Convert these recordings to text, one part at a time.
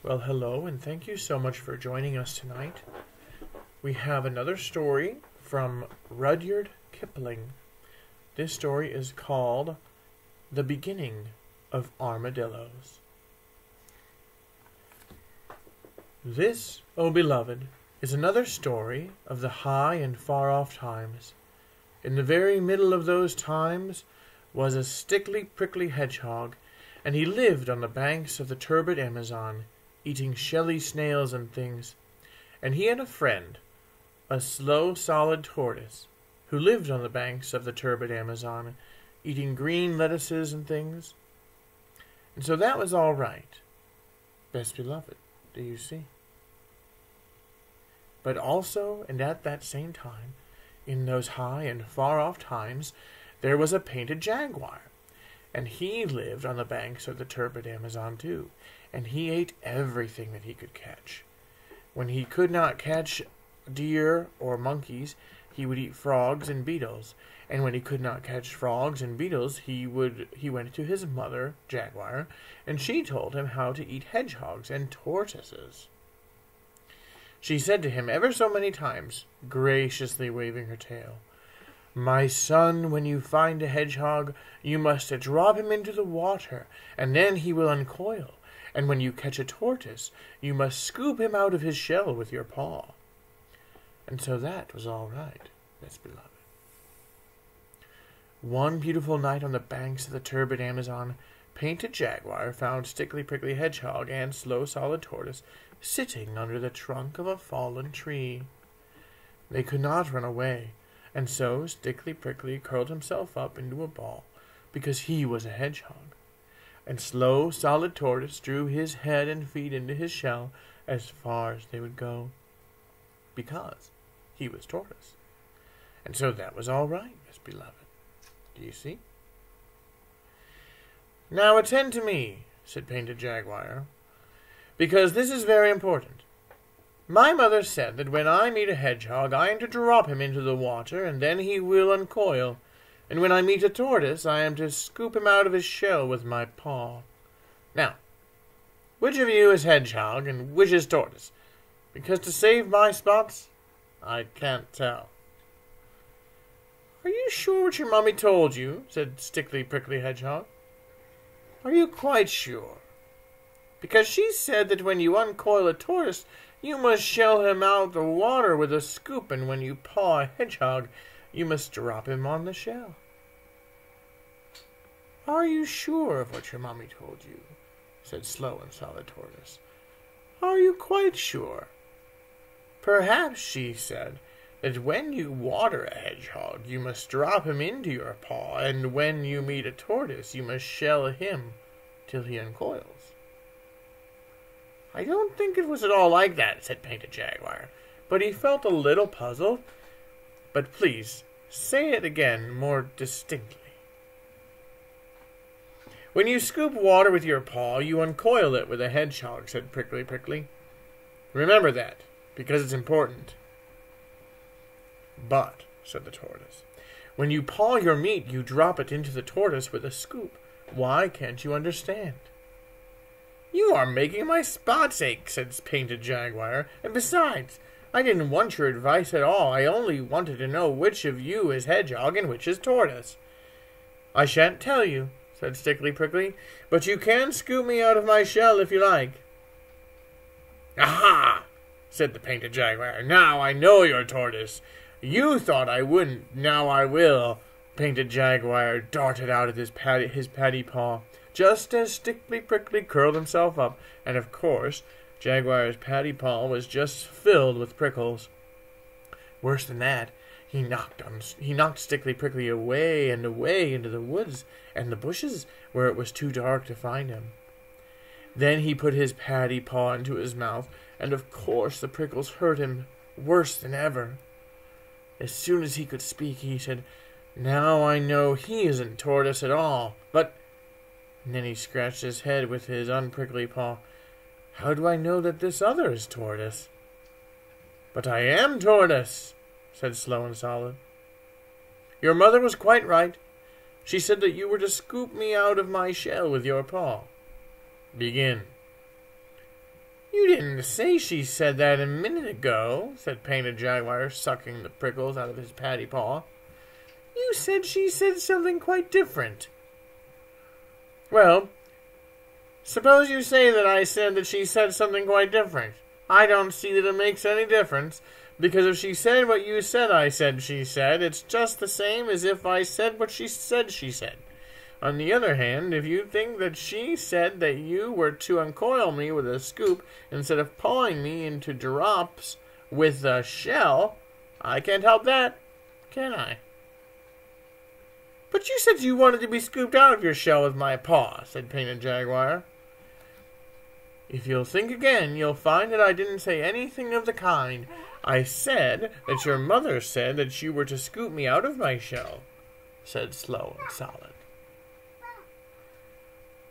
Well, hello, and thank you so much for joining us tonight. We have another story from Rudyard Kipling. This story is called The Beginning of Armadillos. This, O beloved, is another story of the high and far-off times. In the very middle of those times was a stickly, prickly hedgehog, and he lived on the banks of the turbid Amazon, eating shelly snails and things. And he had a friend, a slow, solid tortoise, who lived on the banks of the turbid Amazon, eating green lettuces and things. And so that was all right, best beloved, do you see? But also, and at that same time, in those high and far-off times, there was a painted jaguar, and he lived on the banks of the turbid Amazon too, and he ate everything that he could catch. When he could not catch deer or monkeys, he would eat frogs and beetles, and when he could not catch frogs and beetles, he went to his mother, Jaguar, and she told him how to eat hedgehogs and tortoises. She said to him ever so many times, graciously waving her tail, "My son, when you find a hedgehog, you must drop him into the water, and then he will uncoil. And when you catch a tortoise, you must scoop him out of his shell with your paw." And so that was all right, best beloved. One beautiful night on the banks of the turbid Amazon, Painted Jaguar found Stickly Prickly Hedgehog and Slow Solid Tortoise sitting under the trunk of a fallen tree. They could not run away, and so Stickly Prickly curled himself up into a ball, because he was a hedgehog, and Slow Solid Tortoise drew his head and feet into his shell as far as they would go, because he was tortoise. And so that was all right, best beloved. Do you see? "Now attend to me," said Painted Jaguar, "because this is very important. My mother said that when I meet a hedgehog, I am to drop him into the water, and then he will uncoil. And when I meet a tortoise, I am to scoop him out of his shell with my paw. Now, which of you is hedgehog, and which is tortoise? Because to save my spots, I can't tell." "Are you sure what your mommy told you?" said Stickly Prickly Hedgehog. "Are you quite sure? Because she said that when you uncoil a tortoise, you must shell him out the water with a scoop, and when you paw a hedgehog, you must drop him on the shell." "Are you sure of what your mommy told you?" said Slow and Solid Tortoise. "Are you quite sure? Perhaps she said that when you water a hedgehog, you must drop him into your paw, and when you meet a tortoise, you must shell him till he uncoils." "I don't think it was at all like that," said Painted Jaguar, but he felt a little puzzled. "But please, say it again more distinctly." "When you scoop water with your paw, you uncoil it with a hedgehog," said Prickly Prickly. "Remember that, because it's important." "But," said the tortoise, "when you paw your meat, you drop it into the tortoise with a scoop. Why can't you understand?" "You are making my spots ache," said Painted Jaguar, "and besides, I didn't want your advice at all. I only wanted to know which of you is hedgehog and which is tortoise." "I shan't tell you," said Stickly Prickly, "but you can scoop me out of my shell if you like." "Aha!" said the Painted Jaguar. "Now I know you're tortoise. You thought I wouldn't, now I will." Painted Jaguar darted out of his paddy paw, just as Stickly Prickly curled himself up, and of course Jaguar's paddy paw was just filled with prickles. Worse than that, he knocked Stickly Prickly away and away into the woods and the bushes, where it was too dark to find him. Then he put his paddy paw into his mouth, and of course the prickles hurt him worse than ever. As soon as he could speak, he said, "Now I know he isn't tortoise at all, but—" And then he scratched his head with his unprickly paw. "How do I know that this other is tortoise?" "But I am tortoise," said Slow and Solid. "Your mother was quite right. She said that you were to scoop me out of my shell with your paw. Begin." You didn't say she said that a minute ago, said Painted Jaguar, sucking the prickles out of his paddy paw. You said she said something quite different. Well, suppose you say that I said that she said something quite different. I don't see that it makes any difference, because if she said what you said I said she said, it's just the same as if I said what she said she said. On the other hand, if you think that she said that you were to uncoil me with a scoop instead of pawing me into drops with a shell, I can't help that, can I? But you said you wanted to be scooped out of your shell with my paw, said Painted Jaguar. If you'll think again, you'll find that I didn't say anything of the kind. I said that your mother said that you were to scoop me out of my shell, said Slow and Solid.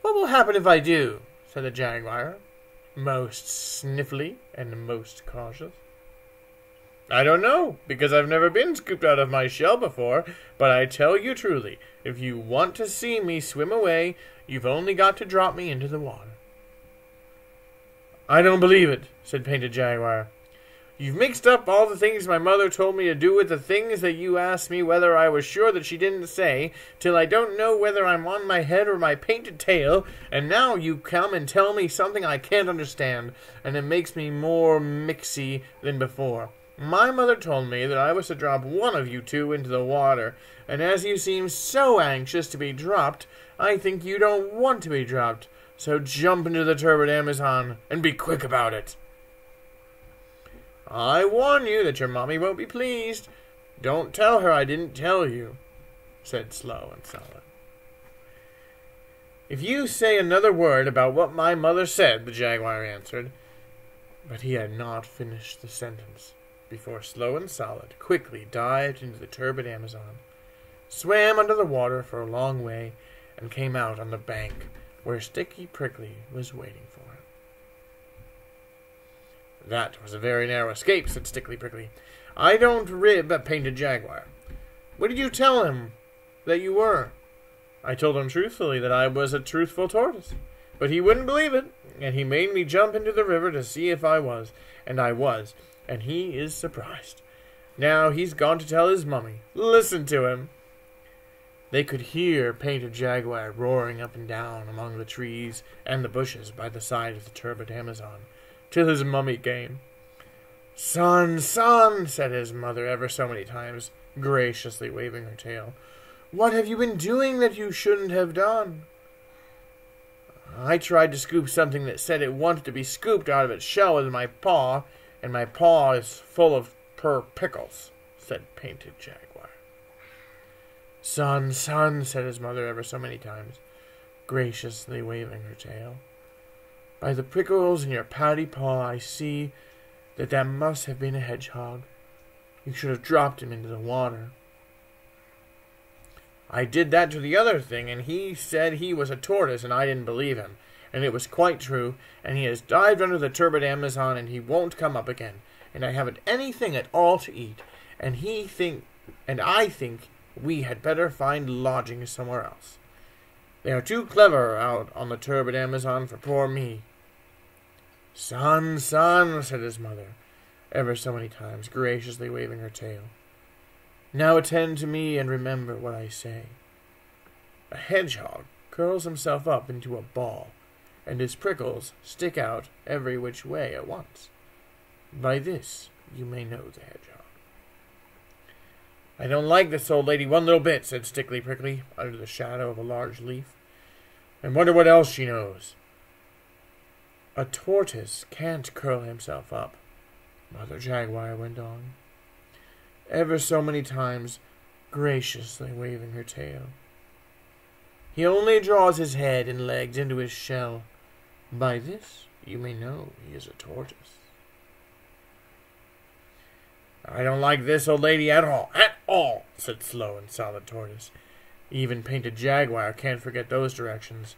What will happen if I do? Said the Jaguar, most sniffly and most cautious. I don't know, because I've never been scooped out of my shell before, but I tell you truly, if you want to see me swim away, you've only got to drop me into the water. I don't believe it, said Painted Jaguar. You've mixed up all the things my mother told me to do with the things that you asked me whether I was sure that she didn't say, till I don't know whether I'm on my head or my painted tail, and now you come and tell me something I can't understand, and it makes me more mixy than before. My mother told me that I was to drop one of you two into the water, and as you seem so anxious to be dropped, I think you don't want to be dropped, so jump into the turbid Amazon, and be quick about it. I warn you that your mommy won't be pleased. Don't tell her I didn't tell you, said Slow and Solid. If you say another word about what my mother said, the Jaguar answered. But he had not finished the sentence before Slow and Solid quickly dived into the turbid Amazon, swam under the water for a long way, and came out on the bank where Sticky Prickly was waiting for him. That was a very narrow escape, said Stickly Prickly. I don't rib a Painted Jaguar. What did you tell him that you were? I told him truthfully that I was a truthful tortoise, but he wouldn't believe it, and he made me jump into the river to see if I was, and he is surprised. Now he's gone to tell his mummy. Listen to him. They could hear Painted Jaguar roaring up and down among the trees and the bushes by the side of the turbid Amazon, till his mummy came. Son, son, said his mother ever so many times, graciously waving her tail, what have you been doing that you shouldn't have done? I tried to scoop something that said it wanted to be scooped out of its shell with my paw, and my paw is full of pickles, said Painted Jaguar. Son, son, said his mother ever so many times, graciously waving her tail. By the prickles in your paddy paw, I see that must have been a hedgehog. You should have dropped him into the water. I did that to the other thing, and he said he was a tortoise, and I didn't believe him. And it was quite true, and he has dived under the turbid Amazon, and he won't come up again. And I haven't anything at all to eat, and I think we had better find lodging somewhere else. They are too clever out on the turbid Amazon for poor me. Son, son, said his mother, ever so many times, graciously waving her tail. Now attend to me and remember what I say. A hedgehog curls himself up into a ball, and his prickles stick out every which way at once. By this you may know the hedgehog. I don't like this old lady one little bit, said Stickly Prickly, under the shadow of a large leaf. I wonder what else she knows. A tortoise can't curl himself up, Mother Jaguar went on, ever so many times, graciously waving her tail. He only draws his head and legs into his shell. By this you may know he is a tortoise. I don't like this old lady at all, said Slow and Solid Tortoise. Even Painted Jaguar can't forget those directions.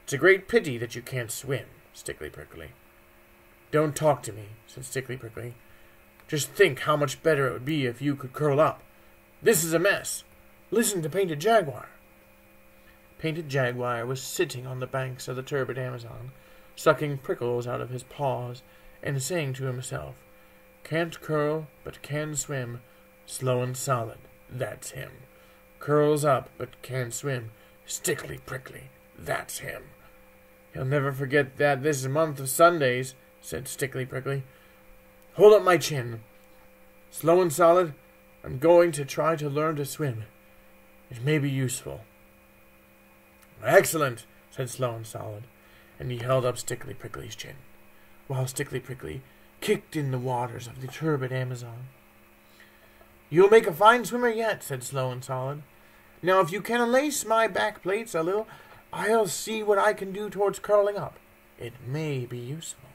It's a great pity that you can't swim, Stickly Prickly. Don't talk to me, said Stickly Prickly. Just think how much better it would be if you could curl up. This is a mess. Listen to Painted Jaguar. Painted Jaguar was sitting on the banks of the turbid Amazon, sucking prickles out of his paws, and saying to himself, "Can't curl, but can swim, slow and solid, that's him. Curls up, but can swim, stickly prickly, that's him." "He'll never forget that this month of Sundays," said Stickly Prickly. "Hold up my chin. Slow and solid, I'm going to try to learn to swim. It may be useful." "Excellent," said Slow and Solid, and he held up Stickly Prickly's chin, while Stickly Prickly kicked in the waters of the turbid Amazon. "You'll make a fine swimmer yet," said Slow and Solid. "Now, if you can unlace my back plates a little, I'll see what I can do towards curling up. It may be useful."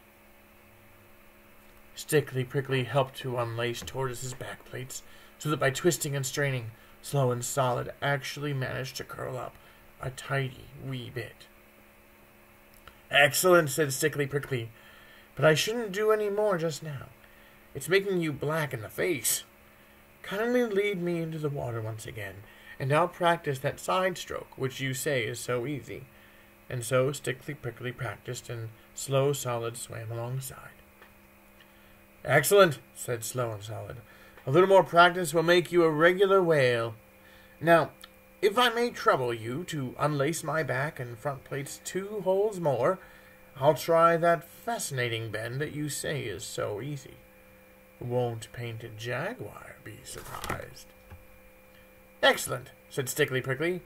Stickly Prickly helped to unlace Tortoise's back plates, so that by twisting and straining, Slow and Solid actually managed to curl up a tidy wee bit. "Excellent," said Stickly Prickly, "but I shouldn't do any more just now. It's making you black in the face. Kindly lead me into the water once again, and I'll practice that side stroke, which you say is so easy." And so Stickly Prickly practiced, and Slow Solid swam alongside. "Excellent," said Slow and Solid. "A little more practice will make you a regular whale. Now, if I may trouble you to unlace my back and front plates 2 holes more, I'll try that fascinating bend that you say is so easy. Won't Painted Jaguar be surprised?" "Excellent," said Stickly Prickly,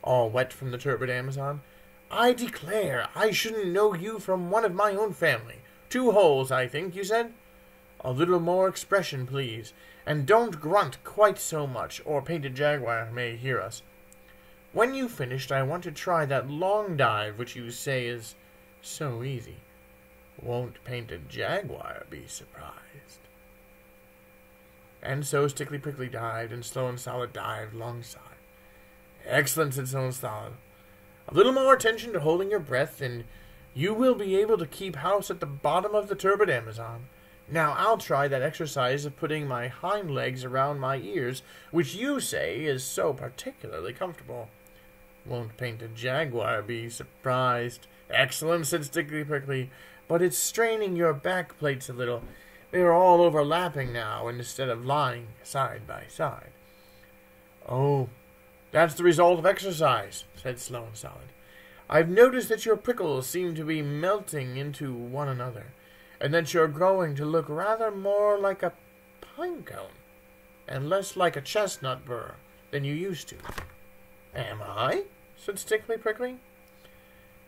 all wet from the turbid Amazon. "I declare I shouldn't know you from one of my own family. 2 holes, I think, you said? A little more expression, please, and don't grunt quite so much, or Painted Jaguar may hear us. When you've finished, I want to try that long dive which you say is so easy. Won't Painted Jaguar be surprised?" And so Stickly Prickly dived, and Slow and Solid dived alongside. "Excellent," said Slow and Solid. "A little more attention to holding your breath, and you will be able to keep house at the bottom of the turbid Amazon. Now I'll try that exercise of putting my hind legs around my ears, which you say is so particularly comfortable. Won't Painted Jaguar be surprised?" "Excellent," said Stickly Prickly, "but it's straining your back plates a little. They are all overlapping now, instead of lying side by side." "Oh, that's the result of exercise," said Slow and Solid. "I've noticed that your prickles seem to be melting into one another, and that you're growing to look rather more like a pine cone, and less like a chestnut burr than you used to." "Am I?" said Stickly Prickly.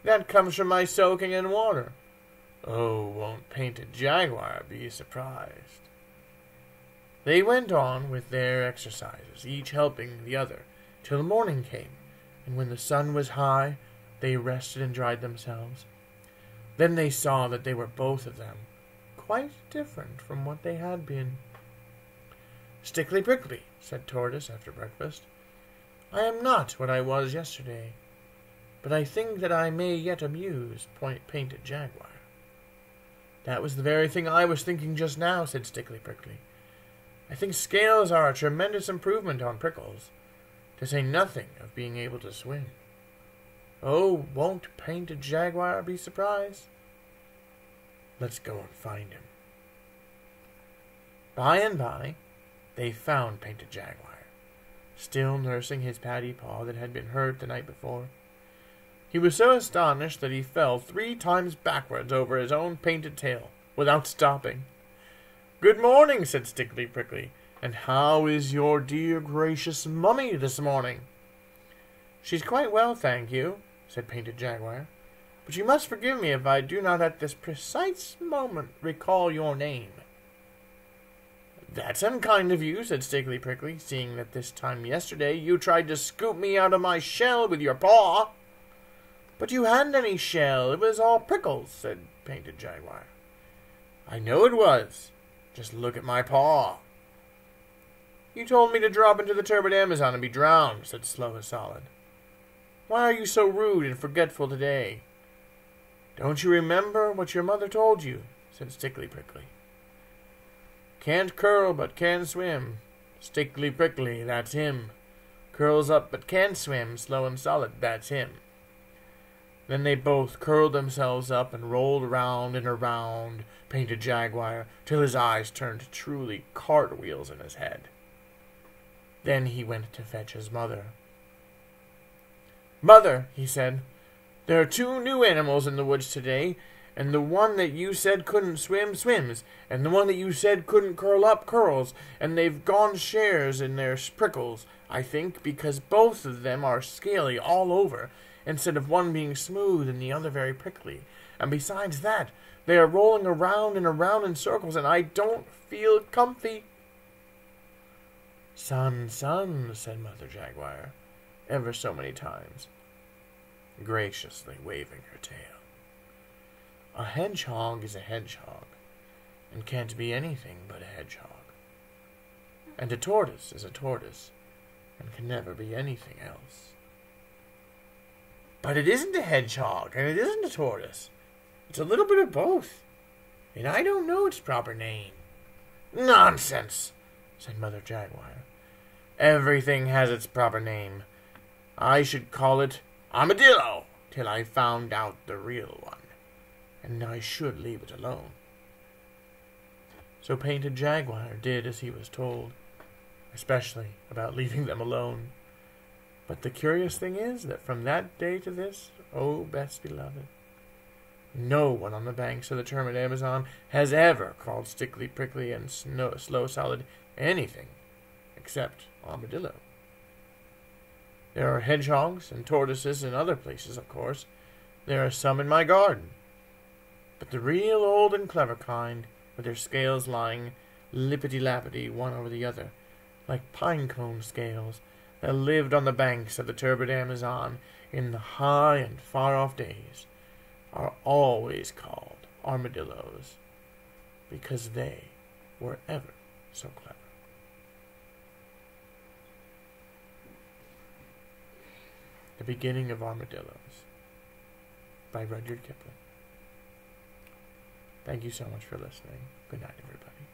"That comes from my soaking in water. Oh, won't Painted Jaguar be surprised?" They went on with their exercises, each helping the other, till morning came, and when the sun was high, they rested and dried themselves. Then they saw that they were both of them quite different from what they had been. "Stickly Prickly," said Tortoise after breakfast, "I am not what I was yesterday, but I think that I may yet amuse Painted Jaguar." "That was the very thing I was thinking just now," said Stickly Prickly. "I think scales are a tremendous improvement on prickles, to say nothing of being able to swim. Oh, won't Painted Jaguar be surprised? Let's go and find him." By and by, they found Painted Jaguar, still nursing his paddy paw that had been hurt the night before. He was so astonished that he fell 3 times backwards over his own painted tail, without stopping. "Good morning," said Stickly Prickly, "and how is your dear gracious mummy this morning?" "She's quite well, thank you," said Painted Jaguar, "but you must forgive me if I do not at this precise moment recall your name." "That's unkind of you," said Stickly Prickly, "seeing that this time yesterday you tried to scoop me out of my shell with your paw." "But you hadn't any shell, it was all prickles," said Painted Jaguar. "I know it was. Just look at my paw." "You told me to drop into the turbid Amazon and be drowned," said Slow and Solid. "Why are you so rude and forgetful today?" "Don't you remember what your mother told you?" said Stickly Prickly. "Can't curl but can swim. Stickly Prickly, that's him. Curls up but can't swim. Slow and Solid, that's him." Then they both curled themselves up and rolled around and around Painted Jaguar till his eyes turned truly cartwheels in his head. Then he went to fetch his mother. "Mother," he said, "there are 2 new animals in the woods today, and the one that you said couldn't swim, swims, and the one that you said couldn't curl up, curls, and they've gone shares in their prickles, I think, because both of them are scaly all over, instead of one being smooth and the other very prickly. And besides that, they are rolling around and around in circles, and I don't feel comfy." "Son, son," said Mother Jaguar, ever so many times, graciously waving her tail. "A hedgehog is a hedgehog, and can't be anything but a hedgehog. And a tortoise is a tortoise, and can never be anything else." "But it isn't a hedgehog, and it isn't a tortoise. It's a little bit of both, and I don't know its proper name." "Nonsense," said Mother Jaguar. "Everything has its proper name. I should call it Armadillo till I found out the real one, and I should leave it alone." So Painted Jaguar did as he was told, especially about leaving them alone. But the curious thing is that from that day to this, oh, best beloved, no one on the banks of the turbid Amazon has ever called Stickly Prickly and Slow Solid anything except Armadillo. There are hedgehogs and tortoises in other places, of course. There are some in my garden. But the real old and clever kind, with their scales lying lippity-lappity one over the other, like pine-cone scales, that lived on the banks of the turbid Amazon in the high and far-off days, are always called armadillos, because they were ever so clever. The Beginning of Armadillos by Rudyard Kipling. Thank you so much for listening. Good night, everybody.